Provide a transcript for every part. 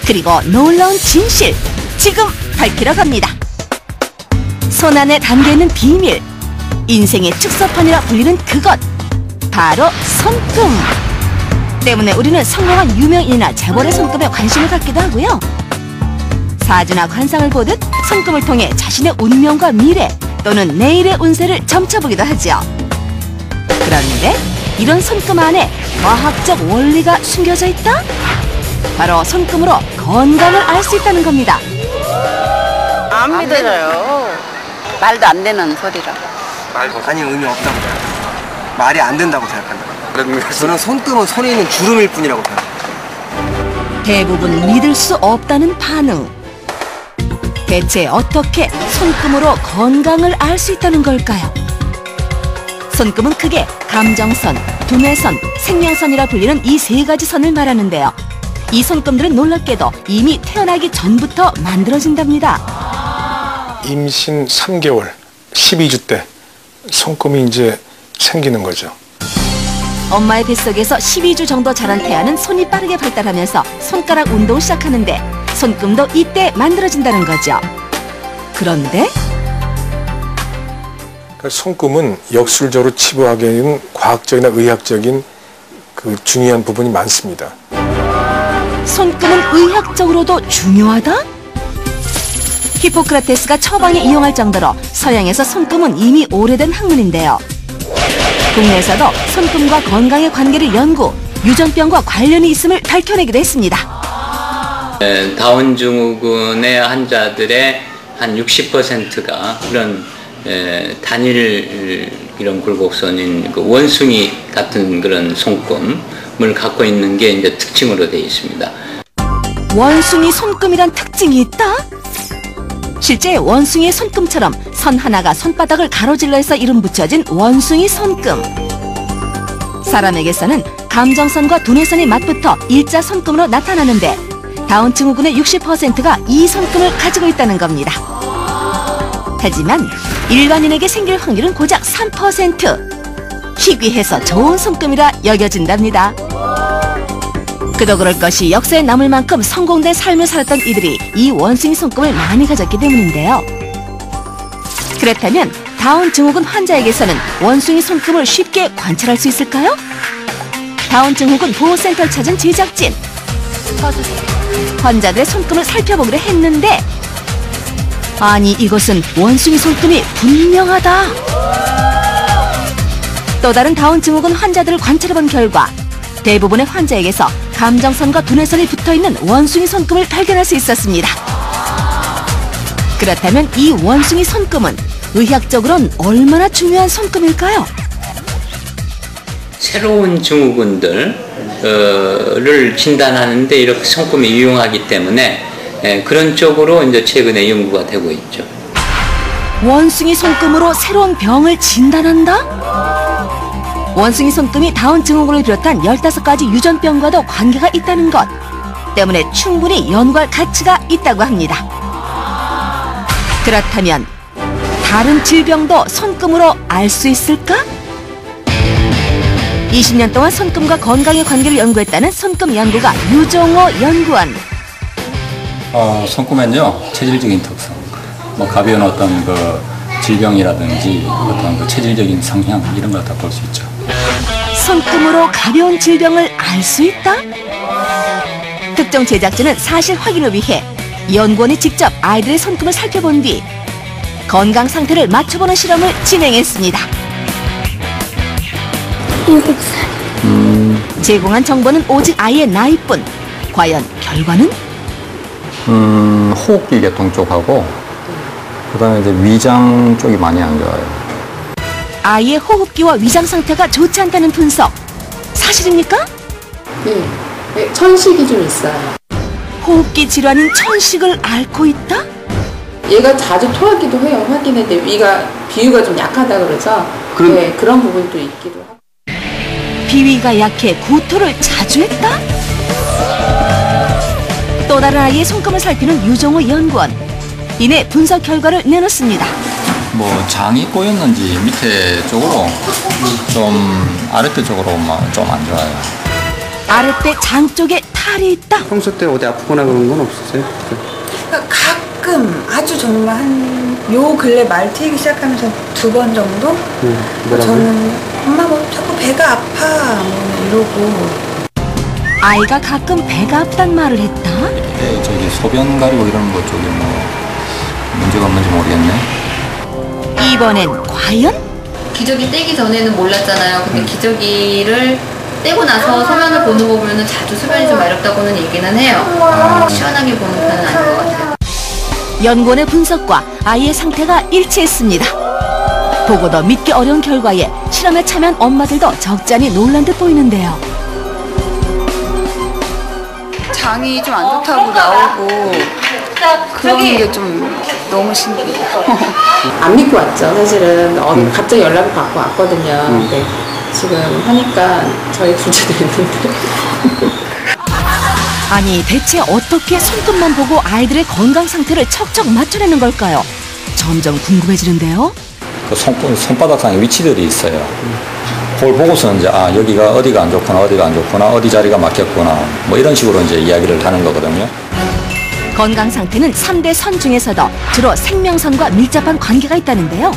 그리고 놀라운 진실, 지금 밝히러 갑니다. 손 안에 담겨있는 비밀, 인생의 축소판이라 불리는 그것, 바로 손금. 때문에 우리는 성공한 유명인이나 재벌의 손금에 관심을 갖기도 하고요. 사주나 관상을 보듯 손금을 통해 자신의 운명과 미래 또는 내일의 운세를 점쳐보기도 하죠. 그런데 이런 손금 안에 과학적 원리가 숨겨져 있다? 바로 손금으로 건강을 알 수 있다는 겁니다. 안 믿어져요. 말도 안 되는 소리라. 아니 의미 없다고 생각해요. 말이 안 된다고 생각한다. 저는 손금은 손에 있는 주름일 뿐이라고 생각해요. 대부분 믿을 수 없다는 반응. 대체 어떻게 손금으로 건강을 알 수 있다는 걸까요? 손금은 크게 감정선, 두뇌선, 생명선이라 불리는 이 세 가지 선을 말하는데요. 이 손금들은 놀랍게도 이미 태어나기 전부터 만들어진답니다. 임신 3개월, 12주 때 손금이 이제 생기는 거죠. 엄마의 뱃속에서 12주 정도 자란 태아는 손이 빠르게 발달하면서 손가락 운동을 시작하는데 손금도 이때 만들어진다는 거죠. 그런데 손금은 역술적으로 치부하기에는 과학적이나 의학적인 그 중요한 부분이 많습니다. 손금은 의학적으로도 중요하다? 히포크라테스가 처방에 이용할 정도로 서양에서 손금은 이미 오래된 학문인데요. 국내에서도 손금과 건강의 관계를 연구, 유전병과 관련이 있음을 밝혀내기도 했습니다. 다운 증후군의 환자들의 한 60%가 그런 단일 이런 굴곡선인 그 원숭이 같은 그런 손금을 갖고 있는 게 이제 특징으로 되어 있습니다. 원숭이 손금이란 특징이 있다? 실제 원숭이의 손금처럼 선 하나가 손바닥을 가로질러 해서 이름 붙여진 원숭이 손금. 사람에게서는 감정선과 두뇌선이 맞붙어 일자 손금으로 나타나는데 다운 증후군의 60%가 이 손금을 가지고 있다는 겁니다. 하지만 일반인에게 생길 확률은 고작 3%. 희귀해서 좋은 손금이라 여겨진답니다. 그도 그럴 것이 역사에 남을 만큼 성공된 삶을 살았던 이들이 이 원숭이 손금을 많이 가졌기 때문인데요. 그렇다면 다운 증후군 환자에게서는 원숭이 손금을 쉽게 관찰할 수 있을까요? 다운 증후군 보호센터를 찾은 제작진. 환자들의 손금을 살펴보기로 했는데 아니 이것은 원숭이 손금이 분명하다. 또 다른 다운 증후군 환자들을 관찰해본 결과 대부분의 환자에게서 감정선과 두뇌선이 붙어있는 원숭이 손금을 발견할 수 있었습니다. 그렇다면 이 원숭이 손금은 의학적으로는 얼마나 중요한 손금일까요? 새로운 증후군들을 진단하는데 이렇게 손금이 유용하기 때문에 그런 쪽으로 이제 최근에 연구가 되고 있죠. 원숭이 손금으로 새로운 병을 진단한다? 원숭이 손금이 다운 증후군을 비롯한 15가지 유전병과도 관계가 있다는 것 때문에 충분히 연구할 가치가 있다고 합니다. 그렇다면 다른 질병도 손금으로 알 수 있을까? 20년 동안 손금과 건강의 관계를 연구했다는 손금 연구가 유종호 연구원. 손금은요, 체질적인 특성, 가벼운 어떤 그 질병이라든지 어떤 그 체질적인 성향 이런 걸 다 볼 수 있죠. 손금으로 가벼운 질병을 알 수 있다? 특정 제작진은 사실 확인을 위해 연구원이 직접 아이들의 손금을 살펴본 뒤 건강 상태를 맞춰보는 실험을 진행했습니다. 7살. 제공한 정보는 오직 아이의 나이뿐. 과연 결과는? 호흡기 계통 쪽하고 그다음에 이제 위장 쪽이 많이 안 좋아요. 아이의 호흡기와 위장 상태가 좋지 않다는 분석. 사실입니까? 네, 천식이 좀 있어요. 호흡기 질환인 천식을 앓고 있다? 얘가 자주 토하기도 해요. 하기는 위가 비위가 좀 약하다 그래서 그런 부분도 있기도 하고. 비위가 약해 구토를 자주 했다? 또 다른 아이의 손금을 살피는 유종호 연구원. 이내 분석 결과를 내놓습니다. 장이 꼬였는지 밑에 쪽으로 좀 아랫배 쪽으로 좀 안 좋아요. 아랫배 장 쪽에 탈이 있다. 평소 때 어디 아프거나 그런 건 없었어요? 그러니까 가끔 아주 정말 요 근래 말 트이기 시작하면서 2번 정도? 저는 엄마 뭐 자꾸 배가 아파 뭐 이러고. 아이가 가끔 배가 아프단 말을 했다. 네, 저기 소변 가리고 이런 것 쪽에 뭐 문제가 없는지 모르겠네. 이번엔 과연? 기저귀 떼기 전에는 몰랐잖아요. 근데 기저귀를 떼고 나서 소변을 보는 거 보면 자주 소변이 좀 마렵다고는 얘기는 해요. 시원하게 보는 편은 아닌 것 같아요. 연구원의 분석과 아이의 상태가 일치했습니다. 보고도 믿기 어려운 결과에 실험에 참여한 엄마들도 적잖이 놀란 듯 보이는데요. 장이 좀 안 좋다고 나오고 그런 게 좀 너무 신기해요. 안 믿고 왔죠. 사실은 갑자기 연락을 받고 왔거든요. 근데 지금 하니까 저희 둘째도 있는데. 아니 대체 어떻게 손끝만 보고 아이들의 건강 상태를 척척 맞춰내는 걸까요? 점점 궁금해지는데요. 그 손바닥상에 위치들이 있어요. 그걸 보고서는 이제 여기가 어디가 안 좋구나, 어디가 안 좋구나, 어디 자리가 막혔구나, 뭐 이런 식으로 이제 이야기를 하는 거거든요. 건강 상태는 3대 선 중에서도 주로 생명선과 밀접한 관계가 있다는데요.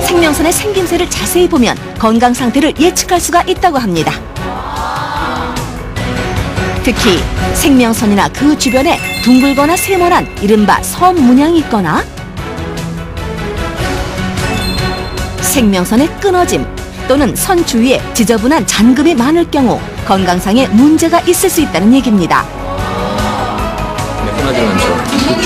생명선의 생김새를 자세히 보면 건강 상태를 예측할 수가 있다고 합니다. 특히 생명선이나 그 주변에 둥글거나 세모난 이른바 섬 문양이 있거나 생명선의 끊어짐 또는 선 주위에 지저분한 잔금이 많을 경우 건강상에 문제가 있을 수 있다는 얘기입니다.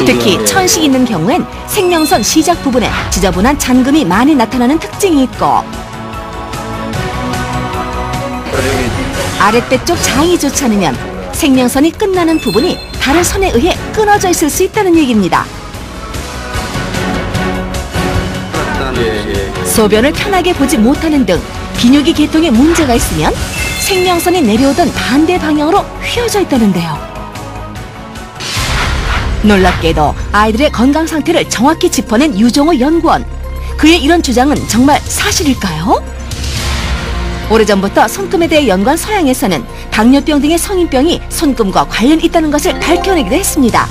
특히 천식이 있는 경우엔 생명선 시작 부분에 지저분한 잔금이 많이 나타나는 특징이 있고 아랫배 쪽 장이 좋지 않으면 생명선이 끝나는 부분이 다른 선에 의해 끊어져 있을 수 있다는 얘기입니다. 소변을 편하게 보지 못하는 등 비뇨기 계통에 문제가 있으면 생명선이 내려오던 반대 방향으로 휘어져 있다는데요. 놀랍게도 아이들의 건강 상태를 정확히 짚어낸 유종호 연구원. 그의 이런 주장은 정말 사실일까요? 오래전부터 손금에 대해 연구한 서양에서는 당뇨병 등의 성인병이 손금과 관련이 있다는 것을 밝혀내기도 했습니다.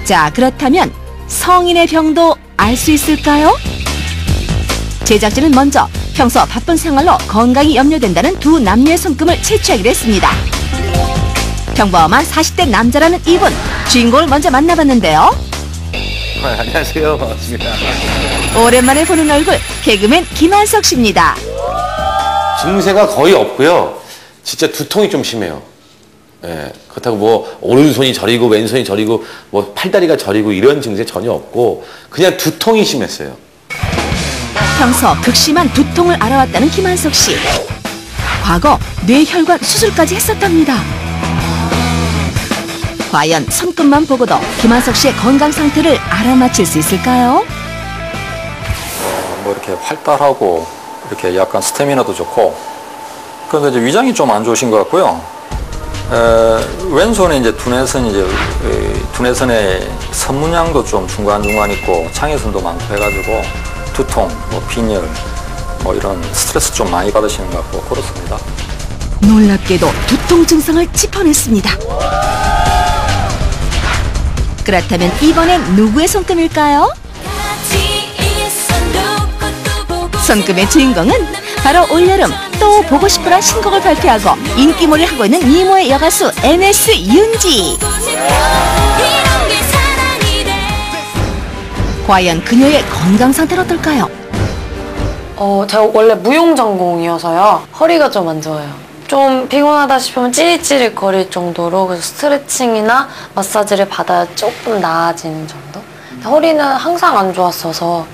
자, 그렇다면 성인의 병도 알 수 있을까요? 제작진은 먼저 평소 바쁜 생활로 건강이 염려된다는 두 남녀의 손금을 채취하기로 했습니다. 평범한 40대 남자라는 이분, 주인공을 먼저 만나봤는데요. 안녕하세요. 반갑습니다. 오랜만에 보는 얼굴, 개그맨 김한석 씨입니다. 증세가 거의 없고요. 진짜 두통이 좀 심해요. 예, 그렇다고 뭐 오른손이 저리고 왼손이 저리고 뭐 팔다리가 저리고 이런 증세 전혀 없고 그냥 두통이 심했어요. 평소 극심한 두통을 앓아왔다는 김한석 씨. 과거 뇌혈관 수술까지 했었답니다. 과연 손끝만 보고도 김한석 씨의 건강 상태를 알아맞힐 수 있을까요? 뭐 이렇게 활달하고 이렇게 약간 스태미나도 좋고 그런데 이제 위장이 좀 안 좋으신 것 같고요. 왼손에 이제 두뇌선의 선문양도 좀 중간중간 있고 창의선도 많고 해가지고 두통, 뭐 빈혈, 뭐 이런 스트레스 좀 많이 받으시는 것 같고 그렇습니다. 놀랍게도 두통 증상을 짚어냈습니다. 그렇다면 이번엔 누구의 손금일까요? 손금의 주인공은 바로 올여름 또 보고 싶어라 신곡을 발표하고 인기몰이를 하고 있는 미모의 여가수 NS 윤지. 과연 그녀의 건강 상태는 어떨까요? 제가 원래 무용 전공이어서요. 허리가 좀 안 좋아요. 좀 피곤하다 싶으면 찌릿찌릿 거릴 정도로 그래서 스트레칭이나 마사지를 받아야 조금 나아지는 정도? 허리는 항상 안 좋았어서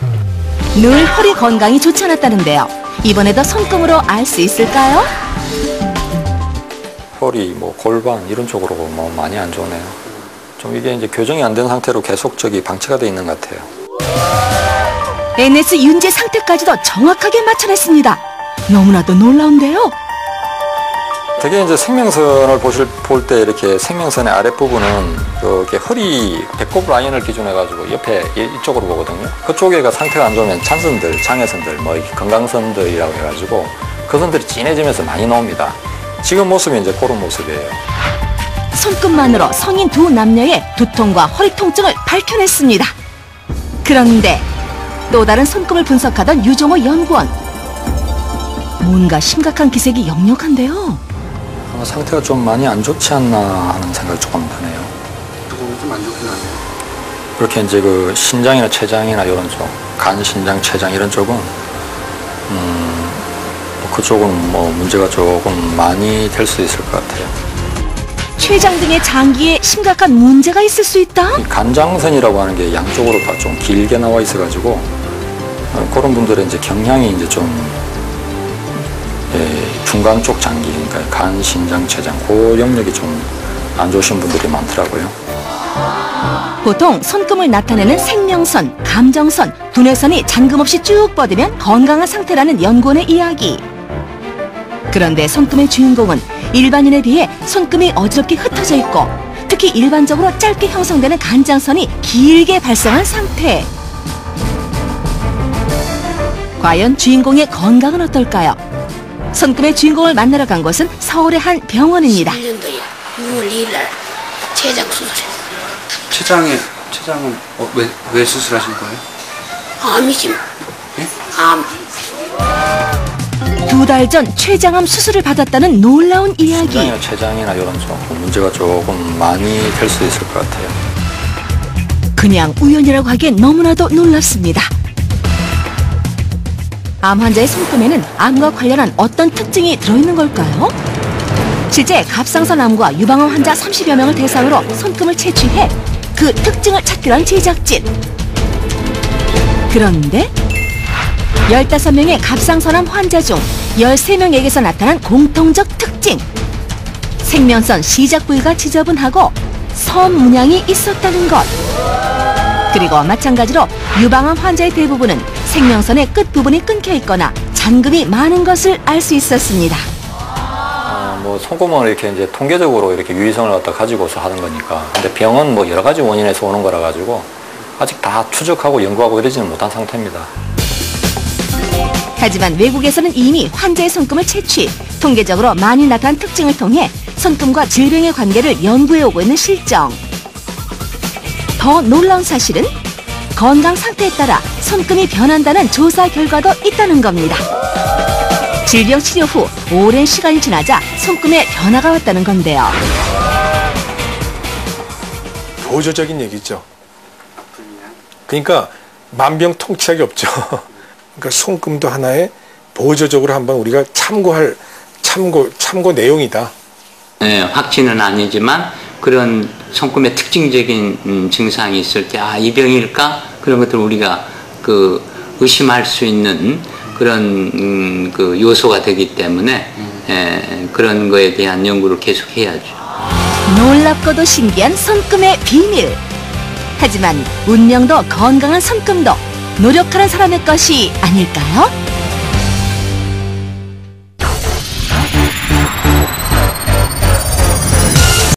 늘 허리 건강이 좋지 않았다는데요. 이번에도 손금으로 알 수 있을까요? 허리, 뭐 골반 이런 쪽으로 뭐 많이 안 좋네요. 좀 이게 이제 교정이 안 된 상태로 계속 방치가 돼 있는 것 같아요. NS 윤지 상태까지도 정확하게 맞춰냈습니다. 너무나도 놀라운데요. 되게 이제 생명선을 볼 때 이렇게 생명선의 아랫부분은 이렇게 허리 배꼽 라인을 기준해 가지고 옆에 이쪽으로 보거든요. 그쪽에가 상태가 안 좋으면 찬선들, 장애선들, 뭐 건강선들이라고 해가지고 그 선들이 진해지면서 많이 나옵니다. 지금 모습이 이제 그런 모습이에요. 손금만으로 성인 두 남녀의 두통과 허리 통증을 밝혀냈습니다. 그런데 또 다른 손금을 분석하던 유종호 연구원. 뭔가 심각한 기색이 역력한데요. 상태가 좀 많이 안 좋지 않나 하는 생각이 조금 드네요. 좀 안 좋긴 하네요. 그렇게 이제 그 신장이나 췌장이나 이런 쪽, 간, 신장, 췌장 이런 쪽은 그쪽은 뭐 문제가 조금 많이 될 수 있을 것 같아요. 췌장 등의 장기에 심각한 문제가 있을 수 있다? 이 간장선이라고 하는 게 양쪽으로 다 좀 길게 나와 있어가지고 그런 분들의 이제 경향이 이제 좀 중간 쪽 장기, 그러니까 간, 신장, 췌장 그 영역이 좀 안 좋으신 분들이 많더라고요. 보통 손금을 나타내는 생명선, 감정선, 두뇌선이 잠금 없이 쭉 뻗으면 건강한 상태라는 연구원의 이야기. 그런데 손금의 주인공은 일반인에 비해 손금이 어지럽게 흩어져 있고 특히 일반적으로 짧게 형성되는 간장선이 길게 발생한 상태. 과연 주인공의 건강은 어떨까요? 손금의 주인공을 만나러 간 곳은 서울의 한 병원입니다. 11년도에 6월 2일 날 췌장 수술했어요. 췌장은 왜 수술하신 거예요? 암이지 뭐. 네? 암. 2달 전 췌장암 수술을 받았다는 놀라운 이야기. 신장이나 췌장이나 이런 쪽 문제가 조금 많이 될 수 있을 것 같아요. 그냥 우연이라고 하기엔 너무나도 놀랍습니다. 암 환자의 손금에는 암과 관련한 어떤 특징이 들어있는 걸까요? 실제 갑상선 암과 유방암 환자 30여 명을 대상으로 손금을 채취해 그 특징을 찾기로 한 제작진. 그런데 15명의 갑상선암 환자 중 13명에게서 나타난 공통적 특징. 생명선 시작 부위가 지저분하고 섬 문양이 있었다는 것. 그리고 마찬가지로 유방암 환자의 대부분은 생명선의 끝부분이 끊겨 있거나 잔금이 많은 것을 알 수 있었습니다. 뭐 손금은 이렇게 이제 통계적으로 이렇게 유의성을 갖다 가지고서 하는 거니까. 근데 병은 뭐 여러 가지 원인에서 오는 거라 가지고 아직 다 추적하고 연구하고 이러지는 못한 상태입니다. 하지만 외국에서는 이미 환자의 손금을 채취, 통계적으로 많이 나타난 특징을 통해 손금과 질병의 관계를 연구해 오고 있는 실정. 더 놀라운 사실은 건강 상태에 따라 손금이 변한다는 조사 결과도 있다는 겁니다. 질병 치료 후 오랜 시간이 지나자 손금에 변화가 왔다는 건데요. 보조적인 얘기죠. 그러니까 만병통치약이 없죠. 그러니까 손금도 하나의 보조적으로 한번 우리가 참고할 참고 내용이다. 네, 확진은 아니지만 그런 손금의 특징적인 증상이 있을 때 이 병일까? 그런 것들 우리가 의심할 수 있는 그런 요소가 되기 때문에 그런 거에 대한 연구를 계속 해야죠. 놀랍고도 신기한 손금의 비밀. 하지만 운명도 건강한 손금도 노력하는 사람의 것이 아닐까요?